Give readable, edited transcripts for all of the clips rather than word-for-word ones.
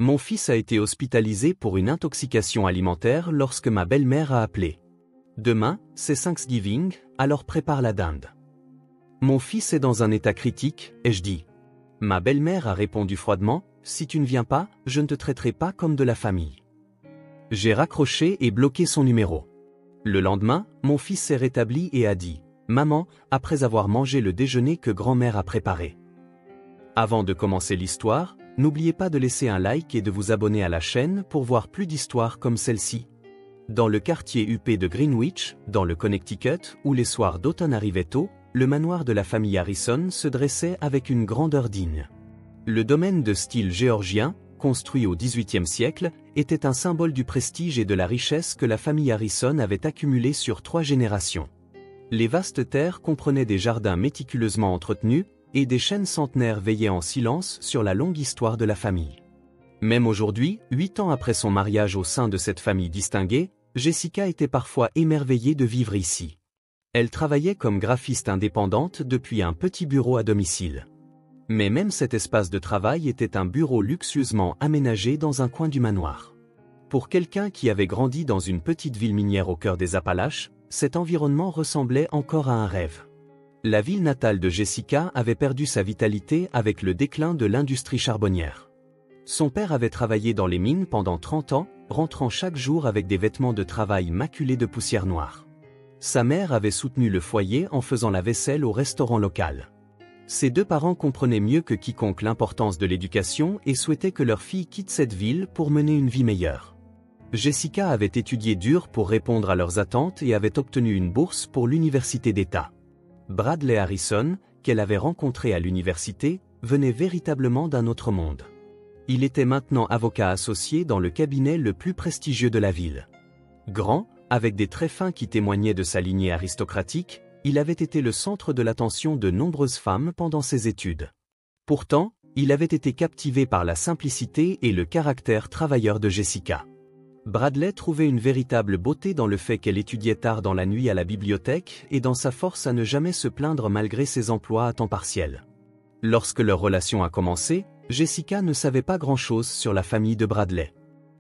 Mon fils a été hospitalisé pour une intoxication alimentaire lorsque ma belle-mère a appelé. Demain, c'est Thanksgiving, alors prépare la dinde. Mon fils est dans un état critique, ai-je dit. Ma belle-mère a répondu froidement, si tu ne viens pas, je ne te traiterai pas comme de la famille. J'ai raccroché et bloqué son numéro. Le lendemain, mon fils s'est rétabli et a dit, maman, après avoir mangé le déjeuner que grand-mère a préparé. Avant de commencer l'histoire, n'oubliez pas de laisser un like et de vous abonner à la chaîne pour voir plus d'histoires comme celle-ci. Dans le quartier huppé de Greenwich, dans le Connecticut, où les soirs d'automne arrivaient tôt, le manoir de la famille Harrison se dressait avec une grandeur digne. Le domaine de style géorgien, construit au XVIIIe siècle, était un symbole du prestige et de la richesse que la famille Harrison avait accumulé sur 3 générations. Les vastes terres comprenaient des jardins méticuleusement entretenus, et des chênes centenaires veillaient en silence sur la longue histoire de la famille. Même aujourd'hui, 8 ans après son mariage au sein de cette famille distinguée, Jessica était parfois émerveillée de vivre ici. Elle travaillait comme graphiste indépendante depuis un petit bureau à domicile. Mais même cet espace de travail était un bureau luxueusement aménagé dans un coin du manoir. Pour quelqu'un qui avait grandi dans une petite ville minière au cœur des Appalaches, cet environnement ressemblait encore à un rêve. La ville natale de Jessica avait perdu sa vitalité avec le déclin de l'industrie charbonnière. Son père avait travaillé dans les mines pendant 30 ans, rentrant chaque jour avec des vêtements de travail maculés de poussière noire. Sa mère avait soutenu le foyer en faisant la vaisselle au restaurant local. Ses 2 parents comprenaient mieux que quiconque l'importance de l'éducation et souhaitaient que leur fille quitte cette ville pour mener une vie meilleure. Jessica avait étudié dur pour répondre à leurs attentes et avait obtenu une bourse pour l'université d'État. Bradley Harrison, qu'elle avait rencontré à l'université, venait véritablement d'un autre monde. Il était maintenant avocat associé dans le cabinet le plus prestigieux de la ville. Grand, avec des traits fins qui témoignaient de sa lignée aristocratique, il avait été le centre de l'attention de nombreuses femmes pendant ses études. Pourtant, il avait été captivé par la simplicité et le caractère travailleur de Jessica. Bradley trouvait une véritable beauté dans le fait qu'elle étudiait tard dans la nuit à la bibliothèque et dans sa force à ne jamais se plaindre malgré ses emplois à temps partiel. Lorsque leur relation a commencé, Jessica ne savait pas grand-chose sur la famille de Bradley.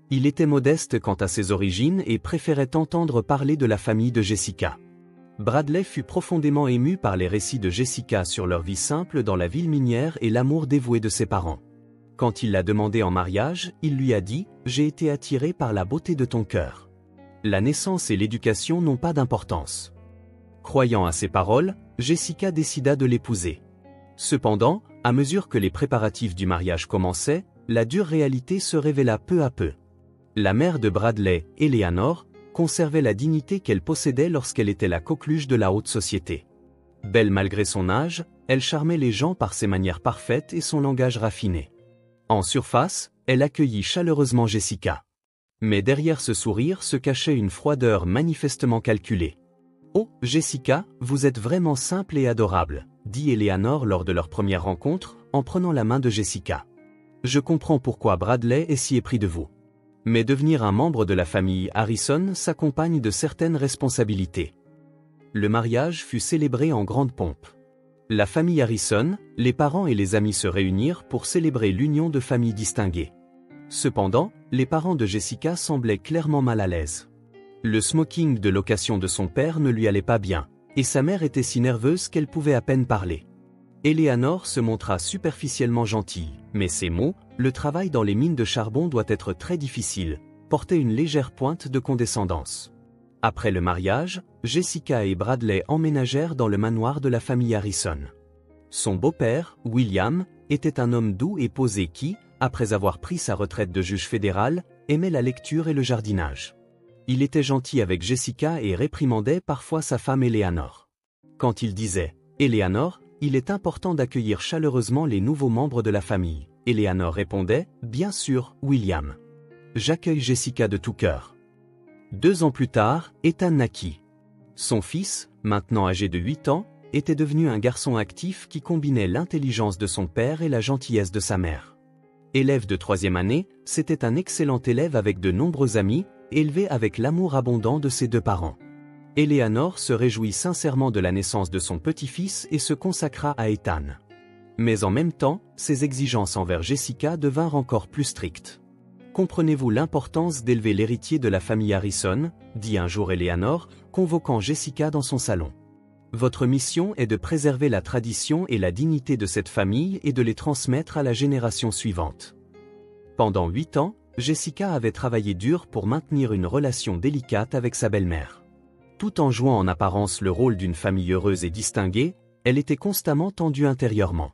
Il était modeste quant à ses origines et préférait entendre parler de la famille de Jessica. Bradley fut profondément ému par les récits de Jessica sur leur vie simple dans la ville minière et l'amour dévoué de ses parents. Quand il l'a demandée en mariage, il lui a dit « J'ai été attiré par la beauté de ton cœur. La naissance et l'éducation n'ont pas d'importance. » Croyant à ces paroles, Jessica décida de l'épouser. Cependant, à mesure que les préparatifs du mariage commençaient, la dure réalité se révéla peu à peu. La mère de Bradley, Eleanor, conservait la dignité qu'elle possédait lorsqu'elle était la coqueluche de la haute société. Belle malgré son âge, elle charmait les gens par ses manières parfaites et son langage raffiné. En surface, elle accueillit chaleureusement Jessica. Mais derrière ce sourire se cachait une froideur manifestement calculée. « Oh, Jessica, vous êtes vraiment simple et adorable », dit Eleanor lors de leur première rencontre, en prenant la main de Jessica. « Je comprends pourquoi Bradley est si épris de vous. Mais devenir un membre de la famille Harrison s'accompagne de certaines responsabilités. » Le mariage fut célébré en grande pompe. La famille Harrison, les parents et les amis se réunirent pour célébrer l'union de familles distinguées. Cependant, les parents de Jessica semblaient clairement mal à l'aise. Le smoking de location de son père ne lui allait pas bien, et sa mère était si nerveuse qu'elle pouvait à peine parler. Eleanor se montra superficiellement gentille, mais ses mots, le travail dans les mines de charbon doit être très difficile, portaient une légère pointe de condescendance. Après le mariage, Jessica et Bradley emménagèrent dans le manoir de la famille Harrison. Son beau-père, William, était un homme doux et posé qui, après avoir pris sa retraite de juge fédéral, aimait la lecture et le jardinage. Il était gentil avec Jessica et réprimandait parfois sa femme Eleanor. Quand il disait « Eleanor, il est important d'accueillir chaleureusement les nouveaux membres de la famille », Eleanor répondait « Bien sûr, William. J'accueille Jessica de tout cœur. » 2 ans plus tard, Ethan naquit. Son fils, maintenant âgé de 8 ans, était devenu un garçon actif qui combinait l'intelligence de son père et la gentillesse de sa mère. Élève de 3e année, c'était un excellent élève avec de nombreux amis, élevé avec l'amour abondant de ses 2 parents. Eleanor se réjouit sincèrement de la naissance de son petit-fils et se consacra à Ethan. Mais en même temps, ses exigences envers Jessica devinrent encore plus strictes. comprenez-vous l'importance d'élever l'héritier de la famille Harrison, dit un jour Eleanor, convoquant Jessica dans son salon. Votre mission est de préserver la tradition et la dignité de cette famille et de les transmettre à la génération suivante. Pendant 8 ans, Jessica avait travaillé dur pour maintenir une relation délicate avec sa belle-mère. Tout en jouant en apparence le rôle d'une famille heureuse et distinguée, elle était constamment tendue intérieurement.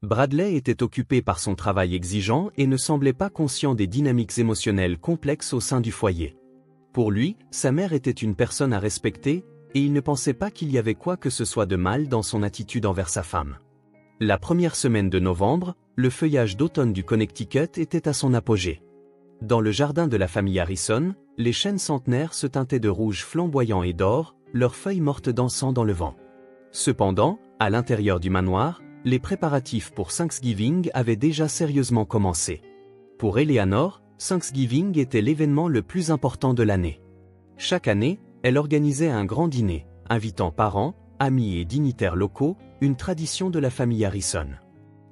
Bradley était occupé par son travail exigeant et ne semblait pas conscient des dynamiques émotionnelles complexes au sein du foyer. Pour lui, sa mère était une personne à respecter, et il ne pensait pas qu'il y avait quoi que ce soit de mal dans son attitude envers sa femme. La première semaine de novembre, le feuillage d'automne du Connecticut était à son apogée. Dans le jardin de la famille Harrison, les chênes centenaires se teintaient de rouge flamboyant et d'or, leurs feuilles mortes dansant dans le vent. Cependant, à l'intérieur du manoir, les préparatifs pour Thanksgiving avaient déjà sérieusement commencé. Pour Eleanor, Thanksgiving était l'événement le plus important de l'année. Chaque année, elle organisait un grand dîner, invitant parents, amis et dignitaires locaux, une tradition de la famille Harrison.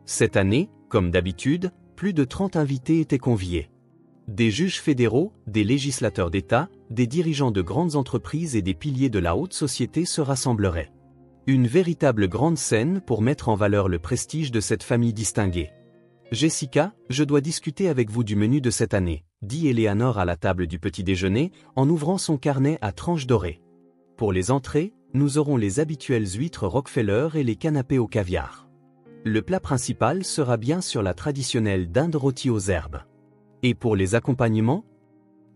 Cette année, comme d'habitude, plus de 30 invités étaient conviés. Des juges fédéraux, des législateurs d'État, des dirigeants de grandes entreprises et des piliers de la haute société se rassembleraient. Une véritable grande scène pour mettre en valeur le prestige de cette famille distinguée. « Jessica, je dois discuter avec vous du menu de cette année », dit Eleanor à la table du petit déjeuner, en ouvrant son carnet à tranches dorées. « Pour les entrées, nous aurons les habituelles huîtres Rockefeller et les canapés au caviar. Le plat principal sera bien sûr la traditionnelle dinde rôtie aux herbes. Et pour les accompagnements ?»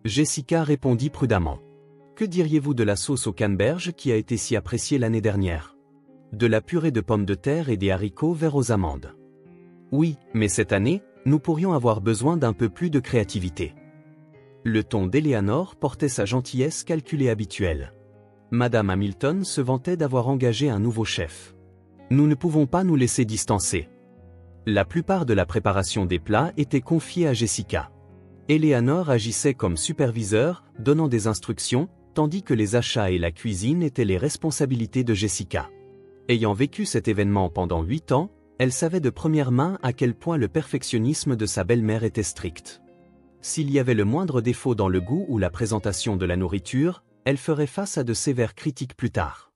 Jessica répondit prudemment. « Que diriez-vous de la sauce au canneberge qui a été si appréciée l'année dernière ? De la purée de pommes de terre et des haricots verts aux amandes. Oui, mais cette année, nous pourrions avoir besoin d'un peu plus de créativité. » Le ton d'Eleanor portait sa gentillesse calculée habituelle. Madame Hamilton se vantait d'avoir engagé un nouveau chef. Nous ne pouvons pas nous laisser distancer. La plupart de la préparation des plats était confiée à Jessica. Eleanor agissait comme superviseur, donnant des instructions, tandis que les achats et la cuisine étaient les responsabilités de Jessica. Ayant vécu cet événement pendant 8 ans, elle savait de première main à quel point le perfectionnisme de sa belle-mère était strict. S'il y avait le moindre défaut dans le goût ou la présentation de la nourriture, elle ferait face à de sévères critiques plus tard.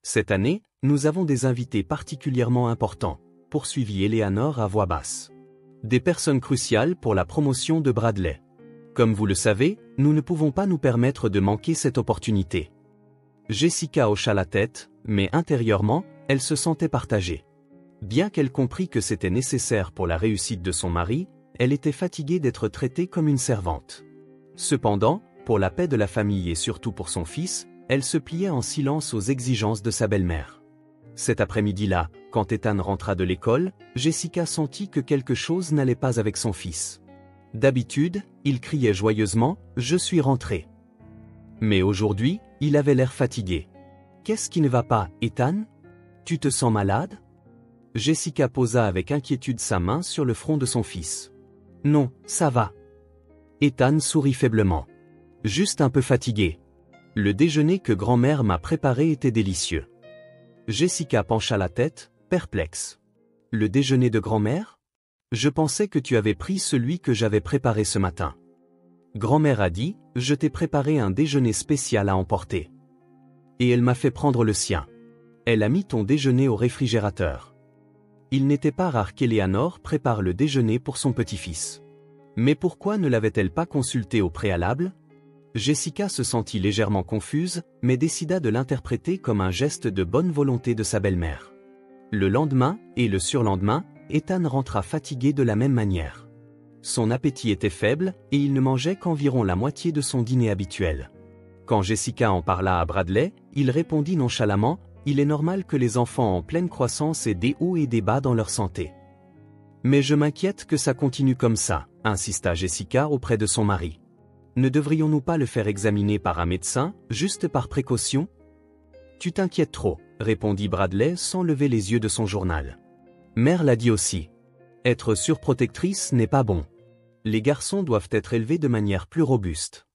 Cette année, nous avons des invités particulièrement importants, poursuivit Eleanor à voix basse. Des personnes cruciales pour la promotion de Bradley. Comme vous le savez, nous ne pouvons pas nous permettre de manquer cette opportunité. Jessica hocha la tête, mais intérieurement, elle se sentait partagée. Bien qu'elle comprît que c'était nécessaire pour la réussite de son mari, elle était fatiguée d'être traitée comme une servante. Cependant, pour la paix de la famille et surtout pour son fils, elle se pliait en silence aux exigences de sa belle-mère. Cet après-midi-là, quand Ethan rentra de l'école, Jessica sentit que quelque chose n'allait pas avec son fils. D'habitude, il criait joyeusement « Je suis rentré ». Mais aujourd'hui, il avait l'air fatigué. « Qu'est-ce qui ne va pas, Ethan ? Tu te sens malade ?» Jessica posa avec inquiétude sa main sur le front de son fils. « Non, ça va. » Ethan sourit faiblement. « Juste un peu fatigué. Le déjeuner que grand-mère m'a préparé était délicieux. » Jessica pencha la tête, perplexe. « Le déjeuner de grand-mère ? Je pensais que tu avais pris celui que j'avais préparé ce matin. » Grand-mère a dit, « Je t'ai préparé un déjeuner spécial à emporter. » Et elle m'a fait prendre le sien. Elle a mis ton déjeuner au réfrigérateur. Il n'était pas rare qu'Eleanor prépare le déjeuner pour son petit-fils. Mais pourquoi ne l'avait-elle pas consulté au préalable ? Jessica se sentit légèrement confuse, mais décida de l'interpréter comme un geste de bonne volonté de sa belle-mère. Le lendemain, et le surlendemain, Ethan rentra fatigué de la même manière. Son appétit était faible, et il ne mangeait qu'environ la moitié de son dîner habituel. Quand Jessica en parla à Bradley, il répondit nonchalamment « Il est normal que les enfants en pleine croissance aient des hauts et des bas dans leur santé. » « Mais je m'inquiète que ça continue comme ça, » insista Jessica auprès de son mari. « Ne devrions-nous pas le faire examiner par un médecin, juste par précaution ? » « Tu t'inquiètes trop, » répondit Bradley sans lever les yeux de son journal. « Mère l'a dit aussi. Être surprotectrice n'est pas bon. Les garçons doivent être élevés de manière plus robuste. »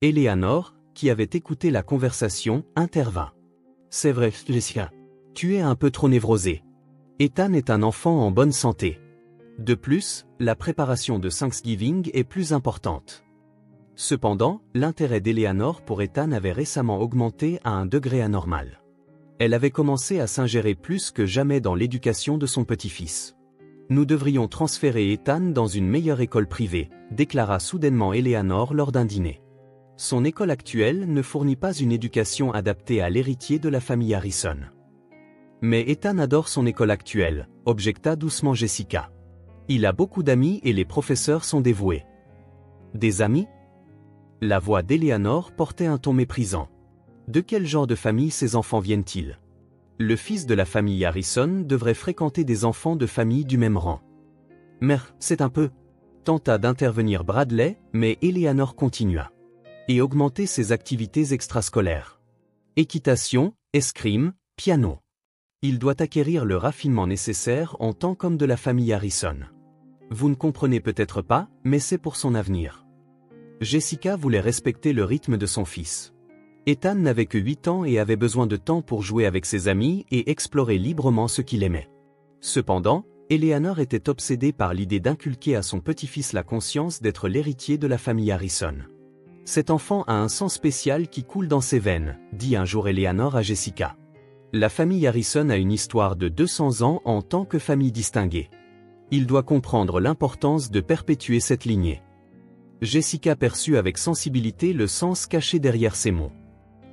Eleanor, qui avait écouté la conversation, intervint. « C'est vrai, Jessica. Tu es un peu trop névrosée. Ethan est un enfant en bonne santé. De plus, la préparation de Thanksgiving est plus importante. Cependant, l'intérêt d'Eleanor pour Ethan avait récemment augmenté à un degré anormal. Elle avait commencé à s'ingérer plus que jamais dans l'éducation de son petit-fils. Nous devrions transférer Ethan dans une meilleure école privée, déclara soudainement Eleanor lors d'un dîner. Son école actuelle ne fournit pas une éducation adaptée à l'héritier de la famille Harrison. Mais Ethan adore son école actuelle, objecta doucement Jessica. Il a beaucoup d'amis et les professeurs sont dévoués. Des amis ? La voix d'Eleanor portait un ton méprisant. De quel genre de famille ces enfants viennent-ils ? Le fils de la famille Harrison devrait fréquenter des enfants de famille du même rang. Mère, c'est un peu... Tenta d'intervenir Bradley, mais Eleanor continua. Et augmenter ses activités extrascolaires. Équitation, escrime, piano. Il doit acquérir le raffinement nécessaire en tant qu'homme de la famille Harrison. Vous ne comprenez peut-être pas, mais c'est pour son avenir. Jessica voulait respecter le rythme de son fils. Ethan n'avait que 8 ans et avait besoin de temps pour jouer avec ses amis et explorer librement ce qu'il aimait. Cependant, Eleanor était obsédée par l'idée d'inculquer à son petit-fils la conscience d'être l'héritier de la famille Harrison. Cet enfant a un sang spécial qui coule dans ses veines, dit un jour Eleanor à Jessica. La famille Harrison a une histoire de 200 ans en tant que famille distinguée. Il doit comprendre l'importance de perpétuer cette lignée. Jessica perçut avec sensibilité le sens caché derrière ces mots.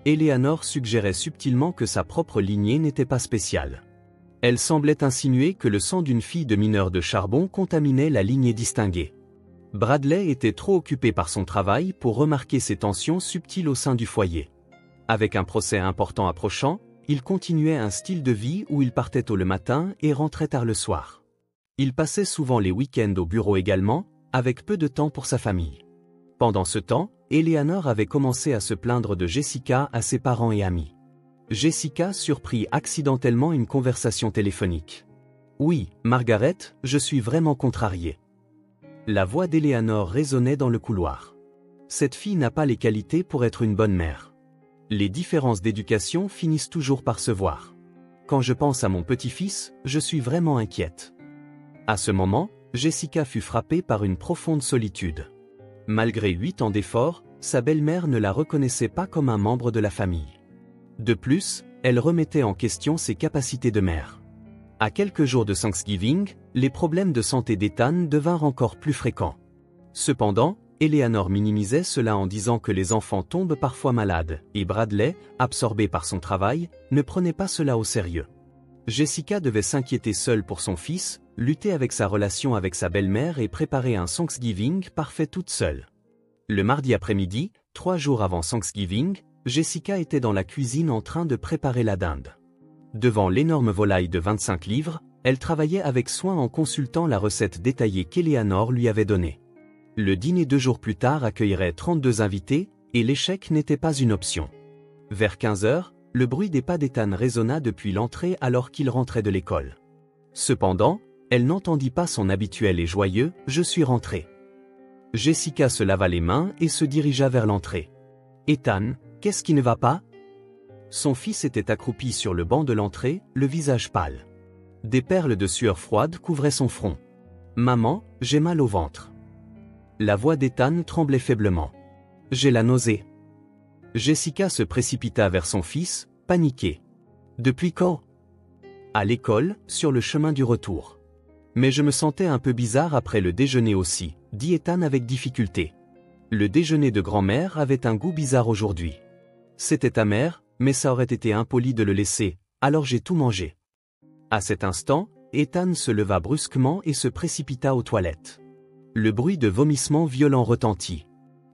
Eleanor suggérait subtilement que sa propre lignée n'était pas spéciale. Elle semblait insinuer que le sang d'une fille de mineur de charbon contaminait la lignée distinguée. Bradley était trop occupé par son travail pour remarquer ces tensions subtiles au sein du foyer. Avec un procès important approchant, il continuait un style de vie où il partait tôt le matin et rentrait tard le soir. Il passait souvent les week-ends au bureau également, avec peu de temps pour sa famille. Pendant ce temps, Eleanor avait commencé à se plaindre de Jessica à ses parents et amis. Jessica surprit accidentellement une conversation téléphonique. « Oui, Margaret, je suis vraiment contrariée. » La voix d'Eleanor résonnait dans le couloir. Cette fille n'a pas les qualités pour être une bonne mère. Les différences d'éducation finissent toujours par se voir. Quand je pense à mon petit-fils, je suis vraiment inquiète. À ce moment, Jessica fut frappée par une profonde solitude. Malgré 8 ans d'efforts, sa belle-mère ne la reconnaissait pas comme un membre de la famille. De plus, elle remettait en question ses capacités de mère. À quelques jours de Thanksgiving, les problèmes de santé d'Ethan devinrent encore plus fréquents. Cependant, Eleanor minimisait cela en disant que les enfants tombent parfois malades, et Bradley, absorbé par son travail, ne prenait pas cela au sérieux. Jessica devait s'inquiéter seule pour son fils, lutter avec sa relation avec sa belle-mère et préparer un Thanksgiving parfait toute seule. Le mardi après-midi, 3 jours avant Thanksgiving, Jessica était dans la cuisine en train de préparer la dinde. Devant l'énorme volaille de 25 livres, elle travaillait avec soin en consultant la recette détaillée qu'Eleanor lui avait donnée. Le dîner 2 jours plus tard accueillerait 32 invités, et l'échec n'était pas une option. Vers 15 heures, le bruit des pas d'Ethan résonna depuis l'entrée alors qu'il rentrait de l'école. Cependant, elle n'entendit pas son habituel et joyeux « Je suis rentré ». Jessica se lava les mains et se dirigea vers l'entrée. « Ethan, qu'est-ce qui ne va pas ?» Son fils était accroupi sur le banc de l'entrée, le visage pâle. Des perles de sueur froide couvraient son front. « Maman, j'ai mal au ventre. » La voix d'Ethan tremblait faiblement. « J'ai la nausée. » Jessica se précipita vers son fils, paniquée. « Depuis quand ?» ?»« À l'école, sur le chemin du retour. » « Mais je me sentais un peu bizarre après le déjeuner aussi, » dit Ethan avec difficulté. Le déjeuner de grand-mère avait un goût bizarre aujourd'hui. C'était amer, mais ça aurait été impoli de le laisser, alors j'ai tout mangé. À cet instant, Ethan se leva brusquement et se précipita aux toilettes. Le bruit de vomissements violents retentit.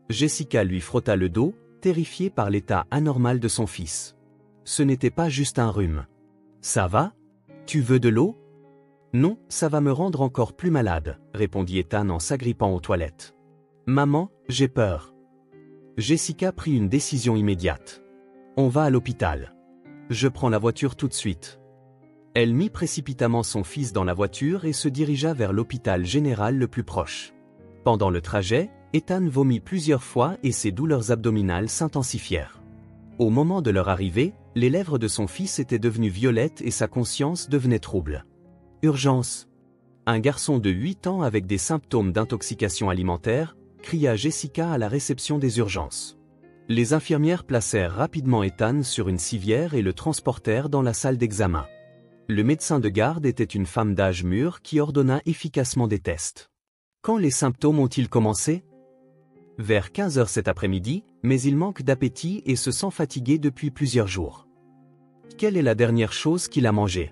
Jessica lui frotta le dos, terrifiée par l'état anormal de son fils. Ce n'était pas juste un rhume. « Ça va ? Tu veux de l'eau ? » « Non, ça va me rendre encore plus malade, » répondit Ethan en s'agrippant aux toilettes. « Maman, j'ai peur. » Jessica prit une décision immédiate. « On va à l'hôpital. Je prends la voiture tout de suite. » Elle mit précipitamment son fils dans la voiture et se dirigea vers l'hôpital général le plus proche. Pendant le trajet, Ethan vomit plusieurs fois et ses douleurs abdominales s'intensifièrent. Au moment de leur arrivée, les lèvres de son fils étaient devenues violettes et sa conscience devenait trouble. « Urgence ! Un garçon de 8 ans avec des symptômes d'intoxication alimentaire, cria Jessica à la réception des urgences. Les infirmières placèrent rapidement Ethan sur une civière et le transportèrent dans la salle d'examen. Le médecin de garde était une femme d'âge mûr qui ordonna efficacement des tests. Quand les symptômes ont-ils commencé? Vers 15 heures cet après-midi, mais il manque d'appétit et se sent fatigué depuis plusieurs jours. Quelle est la dernière chose qu'il a mangée?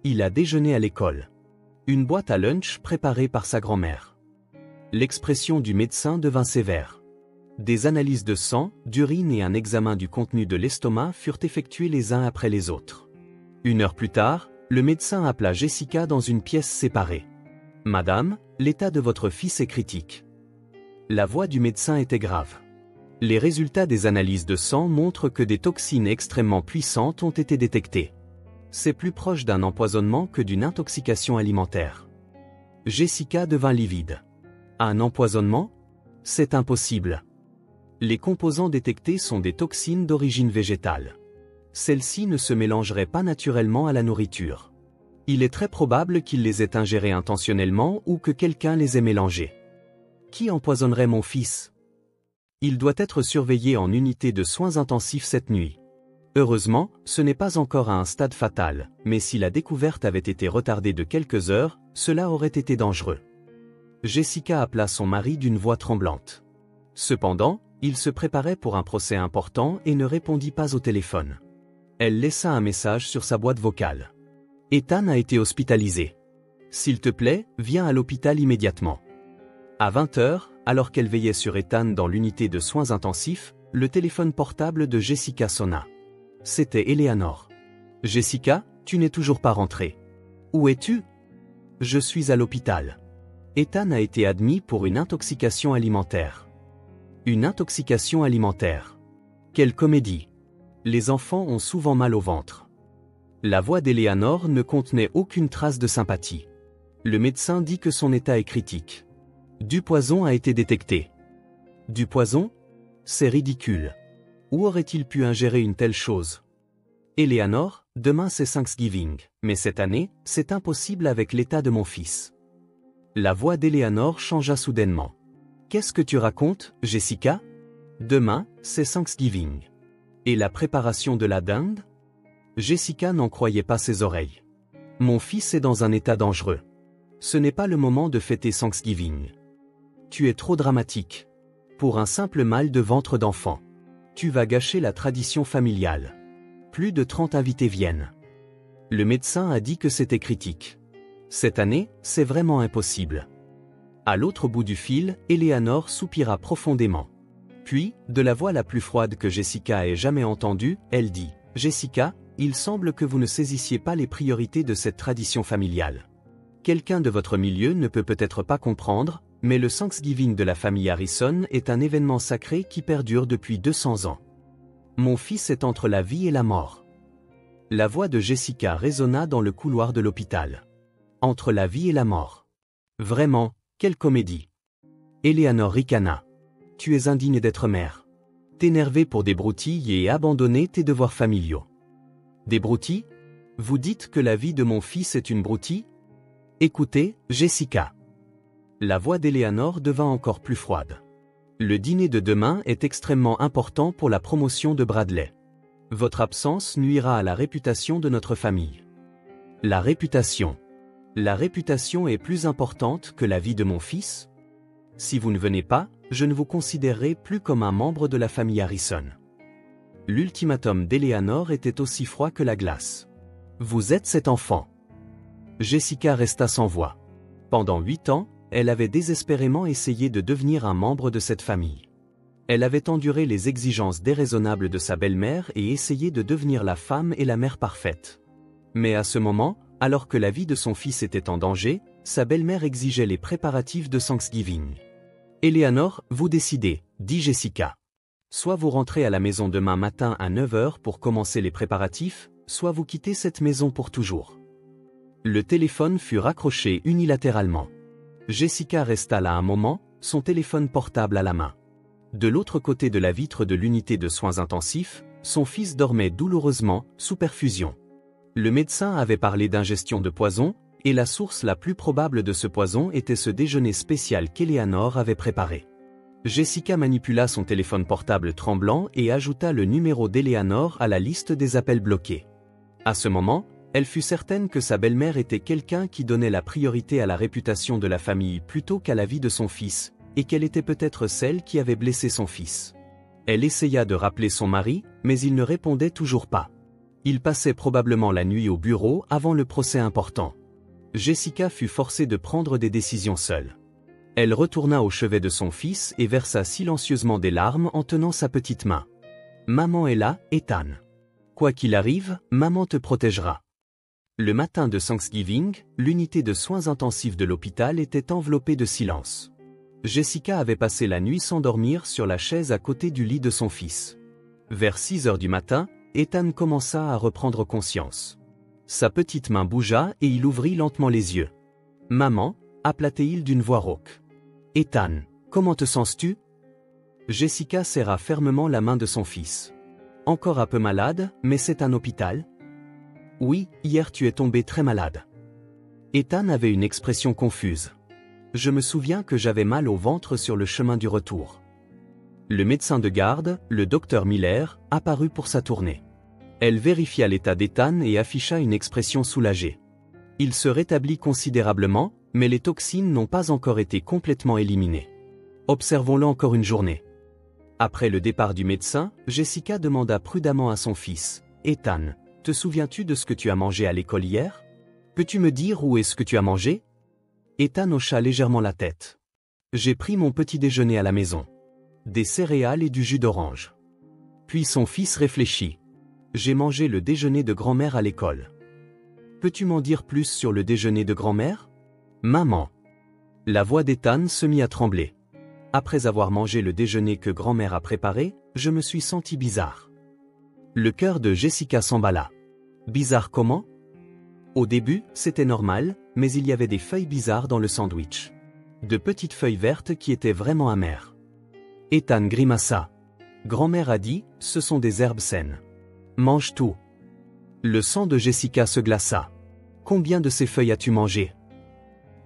Il a déjeuné à l'école. Une boîte à lunch préparée par sa grand-mère. L'expression du médecin devint sévère. Des analyses de sang, d'urine et un examen du contenu de l'estomac furent effectués les uns après les autres. 1 heure plus tard, le médecin appela Jessica dans une pièce séparée. « Madame, l'état de votre fils est critique. » La voix du médecin était grave. Les résultats des analyses de sang montrent que des toxines extrêmement puissantes ont été détectées. C'est plus proche d'un empoisonnement que d'une intoxication alimentaire. Jessica devint livide. Un empoisonnement? C'est impossible. Les composants détectés sont des toxines d'origine végétale. Celles-ci ne se mélangeraient pas naturellement à la nourriture. Il est très probable qu'il les ait ingérées intentionnellement ou que quelqu'un les ait mélangées. Qui empoisonnerait mon fils? Il doit être surveillé en unité de soins intensifs cette nuit. Heureusement, ce n'est pas encore à un stade fatal, mais si la découverte avait été retardée de quelques heures, cela aurait été dangereux. Jessica appela son mari d'une voix tremblante. Cependant, il se préparait pour un procès important et ne répondit pas au téléphone. Elle laissa un message sur sa boîte vocale. Ethan a été hospitalisé. S'il te plaît, viens à l'hôpital immédiatement. À 20 heures, alors qu'elle veillait sur Ethan dans l'unité de soins intensifs, le téléphone portable de Jessica sonna. C'était Eleanor. Jessica, tu n'es toujours pas rentrée. Où es-tu? Je suis à l'hôpital. Ethan a été admis pour une intoxication alimentaire. Une intoxication alimentaire. Quelle comédie! Les enfants ont souvent mal au ventre. La voix d'Eleanor ne contenait aucune trace de sympathie. Le médecin dit que son état est critique. Du poison a été détecté. Du poison? C'est ridicule. Où aurait-il pu ingérer une telle chose? Eleanor, demain c'est Thanksgiving, mais cette année, c'est impossible avec l'état de mon fils. La voix d'Eleanor changea soudainement. Qu'est-ce que tu racontes, Jessica? Demain, c'est Thanksgiving. Et la préparation de la dinde? Jessica n'en croyait pas ses oreilles. Mon fils est dans un état dangereux. Ce n'est pas le moment de fêter Thanksgiving. Tu es trop dramatique. Pour un simple mal de ventre d'enfant. Tu vas gâcher la tradition familiale. Plus de 30 invités viennent. Le médecin a dit que c'était critique. Cette année, c'est vraiment impossible. À l'autre bout du fil, Eleanor soupira profondément. Puis, de la voix la plus froide que Jessica ait jamais entendue, elle dit « Jessica, il semble que vous ne saisissiez pas les priorités de cette tradition familiale. Quelqu'un de votre milieu ne peut peut-être pas comprendre, mais le Thanksgiving de la famille Harrison est un événement sacré qui perdure depuis 200 ans. Mon fils est entre la vie et la mort. » La voix de Jessica résonna dans le couloir de l'hôpital. Entre la vie et la mort. Vraiment, quelle comédie. Eleanor ricana. Tu es indigne d'être mère. T'énerver pour des broutilles et abandonner tes devoirs familiaux. Des broutilles? Vous dites que la vie de mon fils est une broutille? Écoutez, Jessica. La voix d'Eleanor devint encore plus froide. Le dîner de demain est extrêmement important pour la promotion de Bradley. Votre absence nuira à la réputation de notre famille. La réputation. La réputation est plus importante que la vie de mon fils? Si vous ne venez pas, je ne vous considérerai plus comme un membre de la famille Harrison. L'ultimatum d'Eleanor était aussi froid que la glace. Vous êtes cet enfant. Jessica resta sans voix. Pendant 8 ans, elle avait désespérément essayé de devenir un membre de cette famille. Elle avait enduré les exigences déraisonnables de sa belle-mère et essayé de devenir la femme et la mère parfaite. Mais à ce moment, alors que la vie de son fils était en danger, sa belle-mère exigeait les préparatifs de Thanksgiving. Eleanor, vous décidez, dit Jessica. Soit vous rentrez à la maison demain matin à 9 h pour commencer les préparatifs, soit vous quittez cette maison pour toujours. Le téléphone fut raccroché unilatéralement. Jessica resta là un moment, son téléphone portable à la main. De l'autre côté de la vitre de l'unité de soins intensifs, son fils dormait douloureusement, sous perfusion. Le médecin avait parlé d'ingestion de poison, Et la source la plus probable de ce poison était ce déjeuner spécial qu'Eleanor avait préparé. Jessica manipula son téléphone portable tremblant et ajouta le numéro d'Eleanor à la liste des appels bloqués. À ce moment, elle fut certaine que sa belle-mère était quelqu'un qui donnait la priorité à la réputation de la famille plutôt qu'à la vie de son fils, et qu'elle était peut-être celle qui avait blessé son fils. Elle essaya de rappeler son mari, mais il ne répondait toujours pas. Il passait probablement la nuit au bureau avant le procès important. Jessica fut forcée de prendre des décisions seule. Elle retourna au chevet de son fils et versa silencieusement des larmes en tenant sa petite main. « Maman est là, Ethan. Quoi qu'il arrive, maman te protégera. » Le matin de Thanksgiving, l'unité de soins intensifs de l'hôpital était enveloppée de silence. Jessica avait passé la nuit sans dormir sur la chaise à côté du lit de son fils. Vers 6 heures du matin, Ethan commença à reprendre conscience. Sa petite main bougea et il ouvrit lentement les yeux. « Maman » appela-t-il d'une voix rauque. « Ethan, comment te sens-tu » Jessica serra fermement la main de son fils. « Encore un peu malade, mais c'est un hôpital ?»« Oui, hier tu es tombé très malade. » Ethan avait une expression confuse. « Je me souviens que j'avais mal au ventre sur le chemin du retour. » Le médecin de garde, le docteur Miller, apparut pour sa tournée. Elle vérifia l'état d'Ethan et afficha une expression soulagée. Il se rétablit considérablement, mais les toxines n'ont pas encore été complètement éliminées. Observons-le encore une journée. Après le départ du médecin, Jessica demanda prudemment à son fils, « Ethan, te souviens-tu de ce que tu as mangé à l'école hier? Peux-tu me dire où est-ce que tu as mangé ?» Ethan hocha légèrement la tête. « J'ai pris mon petit déjeuner à la maison. Des céréales et du jus d'orange. » Puis son fils réfléchit. « J'ai mangé le déjeuner de grand-mère à l'école. Peux-tu m'en dire plus sur le déjeuner de grand-mère ? » Maman. La voix d'Ethan se mit à trembler. Après avoir mangé le déjeuner que grand-mère a préparé, je me suis senti bizarre. Le cœur de Jessica s'emballa. Bizarre comment ? Au début, c'était normal, mais il y avait des feuilles bizarres dans le sandwich. De petites feuilles vertes qui étaient vraiment amères. Ethan grimaça. Grand-mère a dit, ce sont des herbes saines. Mange tout. Le sang de Jessica se glaça. Combien de ces feuilles as-tu mangé ?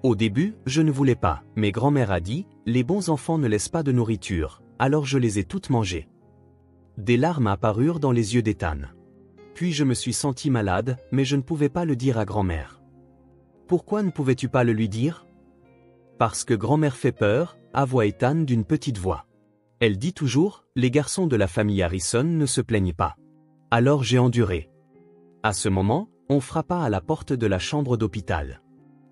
Au début, je ne voulais pas, mais grand-mère a dit, les bons enfants ne laissent pas de nourriture, alors je les ai toutes mangées. Des larmes apparurent dans les yeux d'Ethan. Puis je me suis senti malade, mais je ne pouvais pas le dire à grand-mère. Pourquoi ne pouvais-tu pas le lui dire ? Parce que grand-mère fait peur, avoua Ethan d'une petite voix. Elle dit toujours, les garçons de la famille Harrison ne se plaignent pas. Alors j'ai enduré. À ce moment, on frappa à la porte de la chambre d'hôpital.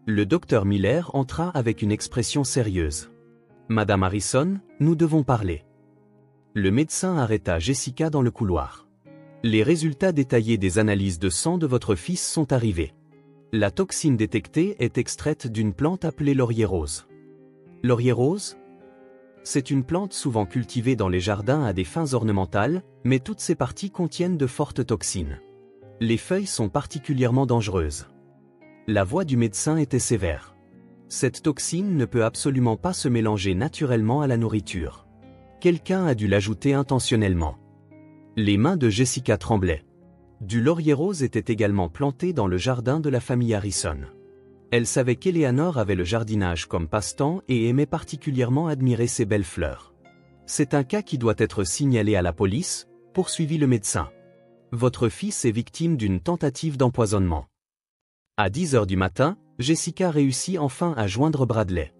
Le docteur Miller entra avec une expression sérieuse. « Madame Harrison, nous devons parler. » Le médecin arrêta Jessica dans le couloir. « Les résultats détaillés des analyses de sang de votre fils sont arrivés. La toxine détectée est extraite d'une plante appelée laurier rose. » Laurier rose ? C'est une plante souvent cultivée dans les jardins à des fins ornementales, mais toutes ses parties contiennent de fortes toxines. Les feuilles sont particulièrement dangereuses. La voix du médecin était sévère. Cette toxine ne peut absolument pas se mélanger naturellement à la nourriture. Quelqu'un a dû l'ajouter intentionnellement. Les mains de Jessica tremblaient. Du laurier rose était également planté dans le jardin de la famille Harrison. Elle savait qu'Eleanor avait le jardinage comme passe-temps et aimait particulièrement admirer ses belles fleurs. C'est un cas qui doit être signalé à la police, poursuivit le médecin. Votre fils est victime d'une tentative d'empoisonnement. À 10 heures du matin, Jessica réussit enfin à joindre Bradley.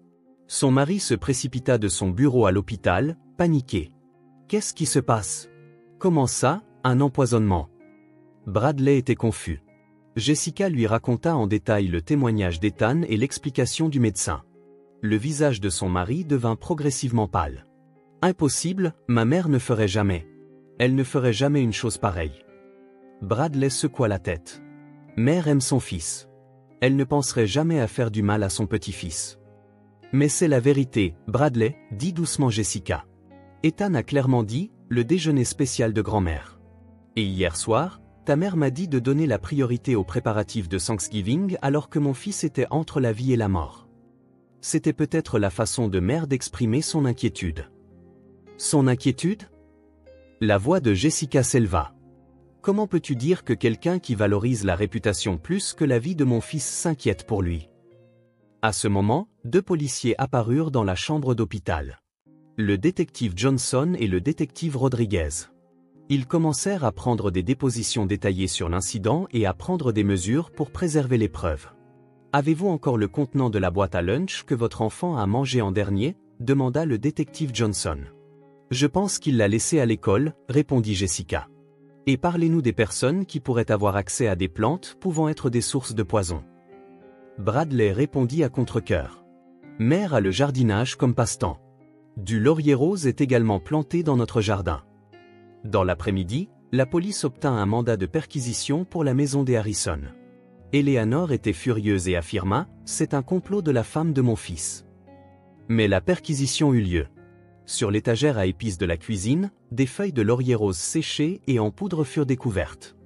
Son mari se précipita de son bureau à l'hôpital, paniqué. Qu'est-ce qui se passe ? Comment ça, un empoisonnement ? Bradley était confus. Jessica lui raconta en détail le témoignage d'Ethan et l'explication du médecin. Le visage de son mari devint progressivement pâle. Impossible, ma mère ne ferait jamais. Elle ne ferait jamais une chose pareille. Bradley secoua la tête. Mère aime son fils. Elle ne penserait jamais à faire du mal à son petit-fils. Mais c'est la vérité, Bradley, dit doucement Jessica. Ethan a clairement dit, le déjeuner spécial de grand-mère. Et hier soir, ta mère m'a dit de donner la priorité aux préparatifs de Thanksgiving alors que mon fils était entre la vie et la mort. C'était peut-être la façon de mère d'exprimer son inquiétude. Son inquiétude ? La voix de Jessica s'éleva. Comment peux-tu dire que quelqu'un qui valorise la réputation plus que la vie de mon fils s'inquiète pour lui? À ce moment, 2 policiers apparurent dans la chambre d'hôpital. Le détective Johnson et le détective Rodriguez. Ils commencèrent à prendre des dépositions détaillées sur l'incident et à prendre des mesures pour préserver les preuves. Avez-vous encore le contenant de la boîte à lunch que votre enfant a mangé en dernier? Demanda le détective Johnson. Je pense qu'il l'a laissé à l'école, répondit Jessica. Et parlez-nous des personnes qui pourraient avoir accès à des plantes pouvant être des sources de poison. Bradley répondit à contre-cœur. Mère a le jardinage comme passe-temps. Du laurier rose est également planté dans notre jardin. Dans l'après-midi, la police obtint un mandat de perquisition pour la maison des Harrison. Eleanor était furieuse et affirma « C'est un complot de la femme de mon fils ». Mais la perquisition eut lieu. Sur l'étagère à épices de la cuisine, des feuilles de laurier rose séchées et en poudre furent découvertes.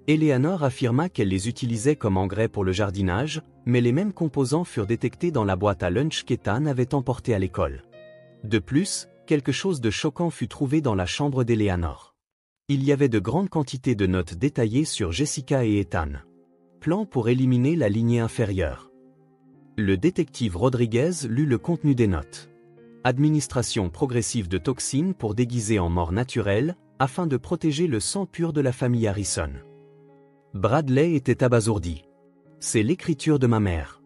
Eleanor affirma qu'elle les utilisait comme engrais pour le jardinage, mais les mêmes composants furent détectés dans la boîte à lunch qu'Ethan avait emportée à l'école. De plus, quelque chose de choquant fut trouvé dans la chambre d'Eleanor. Il y avait de grandes quantités de notes détaillées sur Jessica et Ethan. Plan pour éliminer la lignée inférieure. Le détective Rodriguez lut le contenu des notes. Administration progressive de toxines pour déguiser en mort naturelle, afin de protéger le sang pur de la famille Harrison. Bradley était abasourdi. C'est l'écriture de ma mère.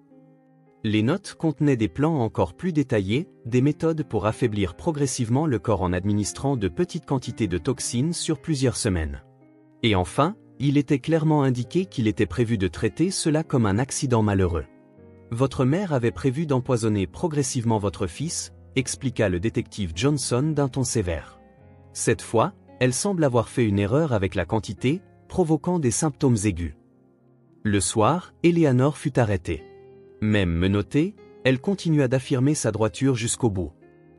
Les notes contenaient des plans encore plus détaillés, des méthodes pour affaiblir progressivement le corps en administrant de petites quantités de toxines sur plusieurs semaines. Et enfin, il était clairement indiqué qu'il était prévu de traiter cela comme un accident malheureux. Votre mère avait prévu d'empoisonner progressivement votre fils, expliqua le détective Johnson d'un ton sévère. Cette fois, elle semble avoir fait une erreur avec la quantité, provoquant des symptômes aigus. Le soir, Eleanor fut arrêtée. Même menottée, elle continua d'affirmer sa droiture jusqu'au bout.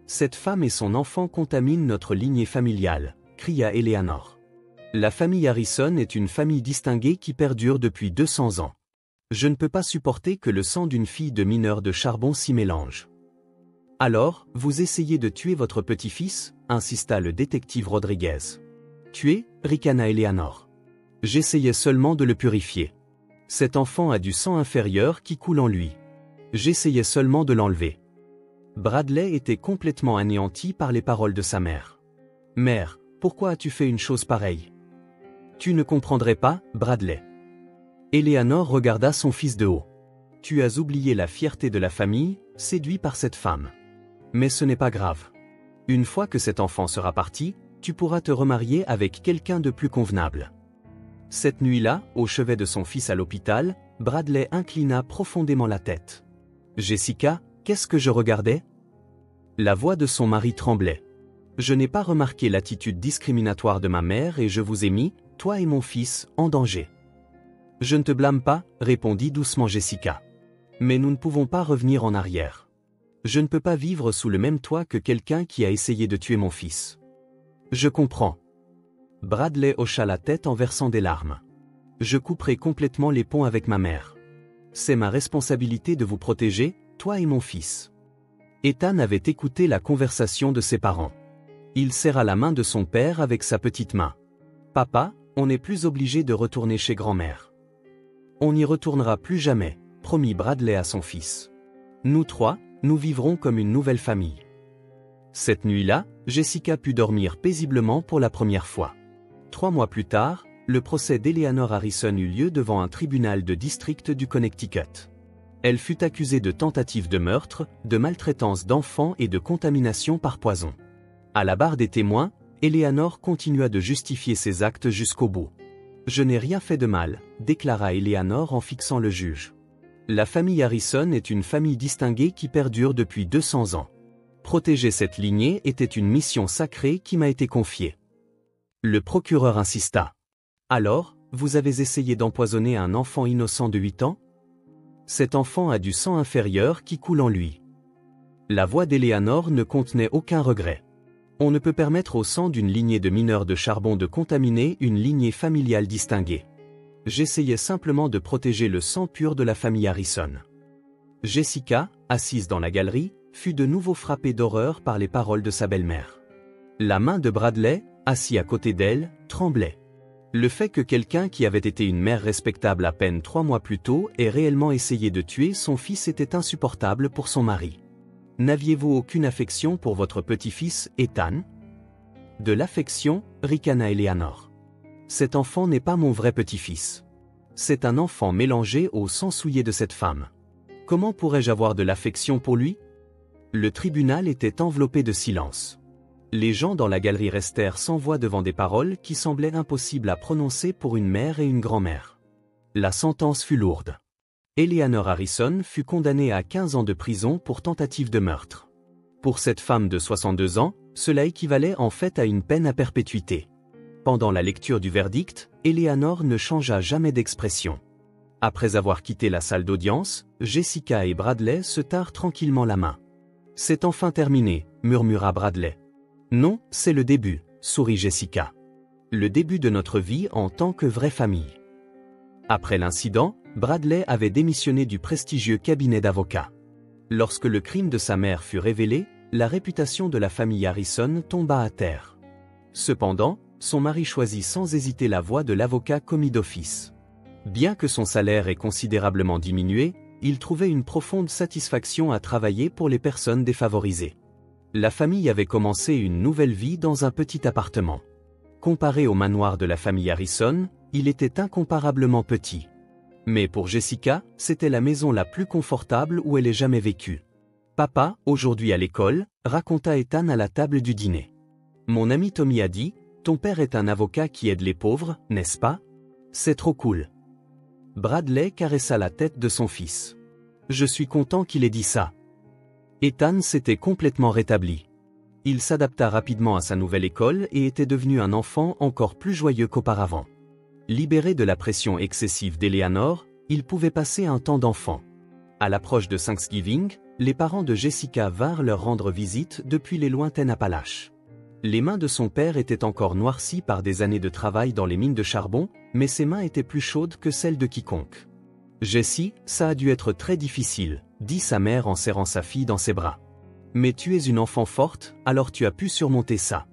Cette femme et son enfant contaminent notre lignée familiale, cria Eleanor. La famille Harrison est une famille distinguée qui perdure depuis 200 ans. Je ne peux pas supporter que le sang d'une fille de mineur de charbon s'y mélange. Alors, vous essayez de tuer votre petit-fils, insista le détective Rodriguez. Tuer, ricana Eleanor. J'essayais seulement de le purifier. Cet enfant a du sang inférieur qui coule en lui. J'essayais seulement de l'enlever. Bradley était complètement anéanti par les paroles de sa mère. Mère, pourquoi as-tu fait une chose pareille? Tu ne comprendrais pas, Bradley. Eleanor regarda son fils de haut. Tu as oublié la fierté de la famille, séduit par cette femme. Mais ce n'est pas grave. Une fois que cet enfant sera parti, tu pourras te remarier avec quelqu'un de plus convenable. Cette nuit-là, au chevet de son fils à l'hôpital, Bradley inclina profondément la tête. Jessica, qu'est-ce que je regardais? La voix de son mari tremblait. Je n'ai pas remarqué l'attitude discriminatoire de ma mère et je vous ai mis, toi et mon fils, en danger. Je ne te blâme pas, répondit doucement Jessica. Mais nous ne pouvons pas revenir en arrière. Je ne peux pas vivre sous le même toit que quelqu'un qui a essayé de tuer mon fils. Je comprends. Bradley hocha la tête en versant des larmes. Je couperai complètement les ponts avec ma mère. C'est ma responsabilité de vous protéger, toi et mon fils. Ethan avait écouté la conversation de ses parents. Il serra la main de son père avec sa petite main. Papa, on n'est plus obligé de retourner chez grand-mère. On n'y retournera plus jamais, promit Bradley à son fils. Nous 3, nous vivrons comme une nouvelle famille. Cette nuit-là, Jessica put dormir paisiblement pour la première fois. 3 mois plus tard, le procès d'Eleanor Harrison eut lieu devant un tribunal de district du Connecticut. Elle fut accusée de tentative de meurtre, de maltraitance d'enfants et de contamination par poison. À la barre des témoins, Eleanor continua de justifier ses actes jusqu'au bout. « Je n'ai rien fait de mal », déclara Eleanor en fixant le juge. La famille Harrison est une famille distinguée qui perdure depuis 200 ans. Protéger cette lignée était une mission sacrée qui m'a été confiée. Le procureur insista. « Alors, vous avez essayé d'empoisonner un enfant innocent de 8 ans? Cet enfant a du sang inférieur qui coule en lui. » La voix d'Eleanor ne contenait aucun regret. On ne peut permettre au sang d'une lignée de mineurs de charbon de contaminer une lignée familiale distinguée. J'essayais simplement de protéger le sang pur de la famille Harrison. Jessica, assise dans la galerie, fut de nouveau frappée d'horreur par les paroles de sa belle-mère. La main de Bradley, assis à côté d'elle, tremblait. Le fait que quelqu'un qui avait été une mère respectable à peine 3 mois plus tôt ait réellement essayé de tuer son fils était insupportable pour son mari. N'aviez-vous aucune affection pour votre petit-fils, Ethan? De l'affection, ricana Eleanor. Cet enfant n'est pas mon vrai petit-fils. C'est un enfant mélangé au sang souillé de cette femme. Comment pourrais-je avoir de l'affection pour lui? Le tribunal était enveloppé de silence. Les gens dans la galerie restèrent sans voix devant des paroles qui semblaient impossibles à prononcer pour une mère et une grand-mère. La sentence fut lourde. Eleanor Harrison fut condamnée à 15 ans de prison pour tentative de meurtre. Pour cette femme de 62 ans, cela équivalait en fait à une peine à perpétuité. Pendant la lecture du verdict, Eleanor ne changea jamais d'expression. Après avoir quitté la salle d'audience, Jessica et Bradley se tinrent tranquillement la main. « C'est enfin terminé », murmura Bradley. « Non, c'est le début », sourit Jessica. « Le début de notre vie en tant que vraie famille. » Après l'incident, Bradley avait démissionné du prestigieux cabinet d'avocats. Lorsque le crime de sa mère fut révélé, la réputation de la famille Harrison tomba à terre. Cependant, son mari choisit sans hésiter la voie de l'avocat commis d'office. Bien que son salaire ait considérablement diminué, il trouvait une profonde satisfaction à travailler pour les personnes défavorisées. La famille avait commencé une nouvelle vie dans un petit appartement. Comparé au manoir de la famille Harrison, il était incomparablement petit. Mais pour Jessica, c'était la maison la plus confortable où elle ait jamais vécu. « Papa, aujourd'hui à l'école », raconta Ethan à la table du dîner. « Mon ami Tommy a dit, ton père est un avocat qui aide les pauvres, n'est-ce pas? C'est trop cool. » Bradley caressa la tête de son fils. « Je suis content qu'il ait dit ça. » Ethan s'était complètement rétabli. Il s'adapta rapidement à sa nouvelle école et était devenu un enfant encore plus joyeux qu'auparavant. Libéré de la pression excessive d'Eleanor, il pouvait passer un temps d'enfant. À l'approche de Thanksgiving, les parents de Jessica vinrent leur rendre visite depuis les lointaines Appalaches. Les mains de son père étaient encore noircies par des années de travail dans les mines de charbon, mais ses mains étaient plus chaudes que celles de quiconque. « Jessie, ça a dû être très difficile », dit sa mère en serrant sa fille dans ses bras. « Mais tu es une enfant forte, alors tu as pu surmonter ça. »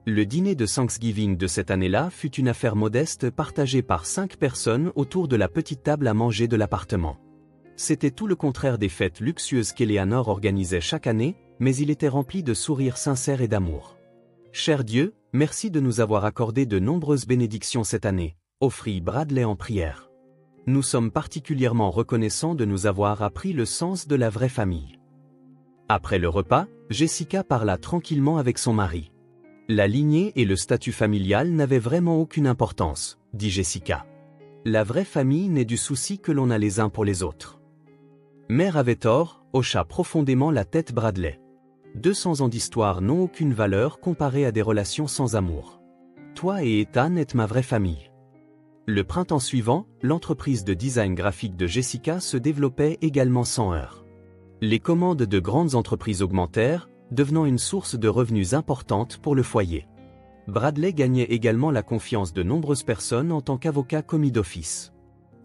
Le dîner de Thanksgiving de cette année-là fut une affaire modeste partagée par 5 personnes autour de la petite table à manger de l'appartement. C'était tout le contraire des fêtes luxueuses qu'Eleanor organisait chaque année, mais il était rempli de sourires sincères et d'amour. « Cher Dieu, merci de nous avoir accordé de nombreuses bénédictions cette année », offrit Bradley en prière. « Nous sommes particulièrement reconnaissants de nous avoir appris le sens de la vraie famille. » Après le repas, Jessica parla tranquillement avec son mari. « La lignée et le statut familial n'avaient vraiment aucune importance, » dit Jessica. « La vraie famille n'est du souci que l'on a les uns pour les autres. » Mère avait tort, hocha profondément la tête Bradley. 200 ans d'histoire n'ont aucune valeur comparée à des relations sans amour. Toi et Ethan êtes ma vraie famille. Le printemps suivant, l'entreprise de design graphique de Jessica se développait également sans heurts. Les commandes de grandes entreprises augmentèrent, devenant une source de revenus importante pour le foyer. Bradley gagnait également la confiance de nombreuses personnes en tant qu'avocat commis d'office.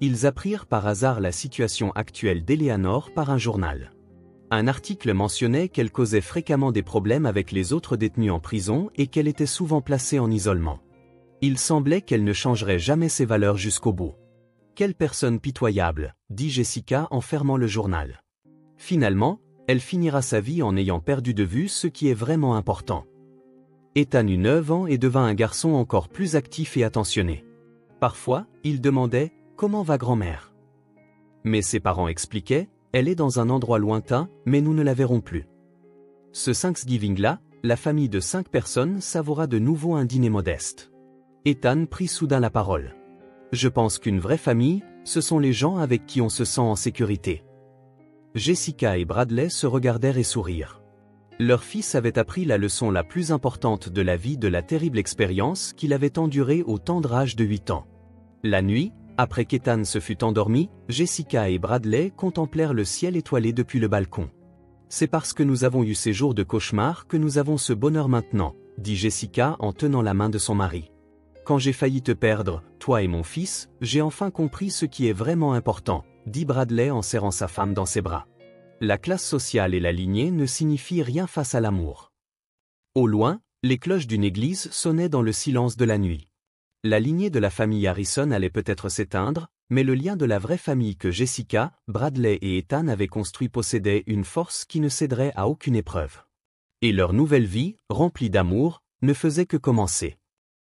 Ils apprirent par hasard la situation actuelle d'Eleanor par un journal. Un article mentionnait qu'elle causait fréquemment des problèmes avec les autres détenus en prison et qu'elle était souvent placée en isolement. Il semblait qu'elle ne changerait jamais ses valeurs jusqu'au bout. « Quelle personne pitoyable », dit Jessica en fermant le journal. Finalement, elle finira sa vie en ayant perdu de vue ce qui est vraiment important. Ethan eut 9 ans et devint un garçon encore plus actif et attentionné. Parfois, il demandait « Comment va grand-mère ?» Mais ses parents expliquaient « Elle est dans un endroit lointain, mais nous ne la verrons plus. » Ce Thanksgiving-là, la famille de 5 personnes savoura de nouveau un dîner modeste. Ethan prit soudain la parole. « Je pense qu'une vraie famille, ce sont les gens avec qui on se sent en sécurité. » Jessica et Bradley se regardèrent et sourirent. Leur fils avait appris la leçon la plus importante de la vie de la terrible expérience qu'il avait endurée au tendre âge de 8 ans. La nuit, après qu'Ethan se fut endormi, Jessica et Bradley contemplèrent le ciel étoilé depuis le balcon. « C'est parce que nous avons eu ces jours de cauchemar que nous avons ce bonheur maintenant, » dit Jessica en tenant la main de son mari. « Quand j'ai failli te perdre, toi et mon fils, j'ai enfin compris ce qui est vraiment important, » dit Bradley en serrant sa femme dans ses bras. La classe sociale et la lignée ne signifient rien face à l'amour. Au loin, les cloches d'une église sonnaient dans le silence de la nuit. La lignée de la famille Harrison allait peut-être s'éteindre, mais le lien de la vraie famille que Jessica, Bradley et Ethan avaient construit possédait une force qui ne céderait à aucune épreuve. Et leur nouvelle vie, remplie d'amour, ne faisait que commencer.